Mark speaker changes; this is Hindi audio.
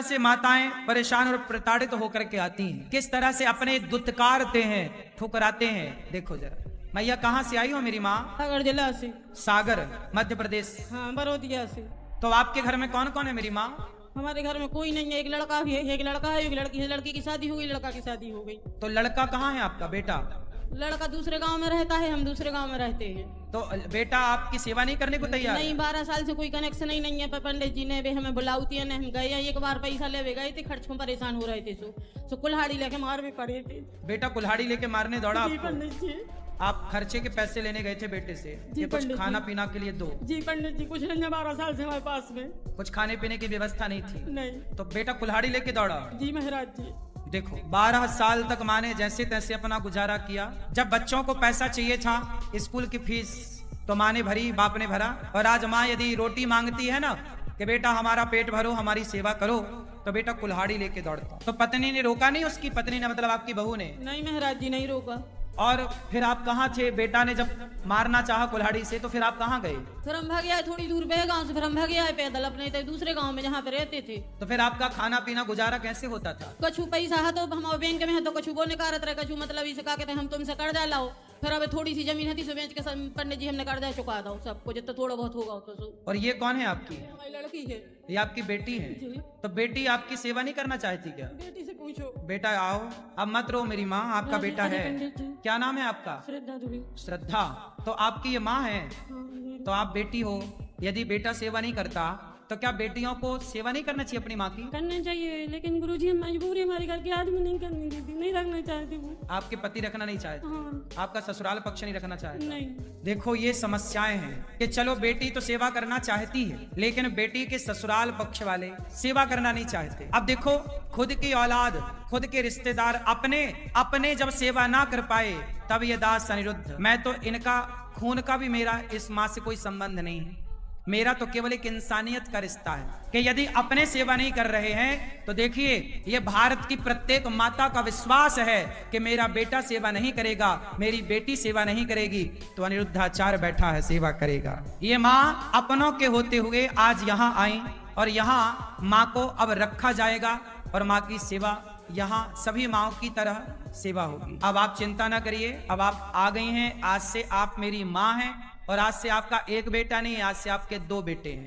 Speaker 1: तरह से माताएं परेशान और प्रताड़ित होकर के आती हैं, किस तरह से अपने दुत्कारते हैं, ठुकराते हैं। देखो जरा। मैया कहाँ से आई हो मेरी माँ?
Speaker 2: सागर जिला से।
Speaker 1: सागर मध्य प्रदेश।
Speaker 2: हाँ, बरोदिया से।
Speaker 1: तो आपके घर में कौन कौन है मेरी माँ?
Speaker 2: हमारे घर में कोई नहीं है, एक लड़का भी है, एक लड़का है, एक लड़की है। लड़की की शादी हो गई, लड़का की शादी हो गई।
Speaker 1: तो लड़का कहाँ है आपका बेटा?
Speaker 2: लड़का दूसरे गांव में रहता है, हम दूसरे गांव में रहते हैं।
Speaker 1: तो बेटा आपकी सेवा नहीं करने को तैयार?
Speaker 2: नहीं, 12 साल से कोई कनेक्शन ही नहीं है। पंडित जी ने भी हमें बुलाती है, हम गए, एक बार पैसा ले गए थे, खर्च में परेशान हो रहे थे। सो कुल्हाड़ी लेके मार भी पड़े थे।
Speaker 1: बेटा कुल्हाड़ी लेके मारने दौड़ा
Speaker 2: जी
Speaker 1: आपको?
Speaker 2: पंडित जी।
Speaker 1: आप खर्चे के पैसे लेने गए थे बेटे से कि कुछ खाना पीना के लिए दो?
Speaker 2: जी पंडित जी, कुछ नहीं है, 12 साल से हमारे पास में
Speaker 1: कुछ खाने पीने की व्यवस्था नहीं थी?
Speaker 2: नहीं।
Speaker 1: तो बेटा कुल्हाड़ी लेके दौड़ा?
Speaker 2: जी महाराज जी।
Speaker 1: देखो 12 साल तक माँ ने जैसे तैसे अपना गुजारा किया। जब बच्चों को पैसा चाहिए था स्कूल की फीस तो माँ ने भरी, बाप ने भरा। और आज माँ यदि रोटी मांगती है ना कि बेटा हमारा पेट भरो, हमारी सेवा करो, तो बेटा कुल्हाड़ी लेके दौड़ता। तो पत्नी ने रोका नहीं? उसकी पत्नी ने मतलब आपकी बहू ने?
Speaker 2: नहीं महाराज जी, नहीं रोका।
Speaker 1: और फिर आप कहाँ थे? बेटा ने जब मारना चाहा कुल्हाड़ी से तो फिर आप कहाँ गए?
Speaker 2: फिर हम भाग आए थोड़ी दूर गांव से, फिर हम भाग आए पैदल अपने दूसरे गांव में जहाँ पे रहते थे।
Speaker 1: तो फिर आपका खाना पीना गुजारा कैसे होता था?
Speaker 2: कछु पैसा है तो हम बैंक में है, तो कछु वो निकारत रहे, कछु मतलब इसे कहा कहते हम तुमसे कर्जा लाओ। फिर अब थोड़ी सी जमीन है, बेच के पंडित जी हमने कर्जा चुका दो सबको, जितना थोड़ा बहुत होगा तो।
Speaker 1: और ये कौन है आपकी?
Speaker 2: हमारी लड़की है।
Speaker 1: ये आपकी बेटी है? तो बेटी आपकी सेवा नहीं करना चाहती क्या?
Speaker 2: बेटी से पूछो।
Speaker 1: बेटा आओ, अब मत रो मेरी माँ, आपका बेटा है। क्या नाम है आपका?
Speaker 2: श्रद्धा दुबे।
Speaker 1: श्रद्धा। तो आपकी ये माँ है, तो आप बेटी हो। यदि बेटा सेवा नहीं करता तो क्या बेटियों को सेवा नहीं करना चाहिए अपनी माँ की?
Speaker 2: करना चाहिए, लेकिन गुरुजी हम मजबूरी हमारी घर के आदमी नहीं करने देती, नहीं रखना चाहती वो।
Speaker 1: आपके पति रखना नहीं चाहते?
Speaker 2: हाँ।
Speaker 1: आपका ससुराल पक्ष नहीं रखना चाहता?
Speaker 2: नहीं।
Speaker 1: देखो ये समस्याएं हैं कि चलो बेटी तो सेवा करना चाहती है, लेकिन बेटी के ससुराल पक्ष वाले सेवा करना नहीं चाहते। अब देखो खुद की औलाद, खुद के रिश्तेदार अपने जब सेवा ना कर पाए तब ये दास अनिरुद्ध। मैं तो इनका खून का भी मेरा इस माँ से कोई संबंध नहीं है, मेरा तो केवल एक इंसानियत का रिश्ता है कि यदि अपने सेवा नहीं कर रहे हैं तो देखिए ये भारत की प्रत्येक माता का विश्वास है कि मेरा बेटा सेवा नहीं करेगा, मेरी बेटी सेवा नहीं करेगी तो अनिरुद्धाचार्य बैठा है सेवा करेगा। ये माँ अपनों के होते हुए आज यहाँ आई और यहाँ माँ को अब रखा जाएगा और माँ की सेवा यहाँ सभी माँओं की तरह सेवा होगी। अब आप चिंता ना करिए, अब आप आ गई हैं, आज से आप मेरी माँ हैं और आज से आपका एक बेटा नहीं, आज से आपके 2 बेटे हैं।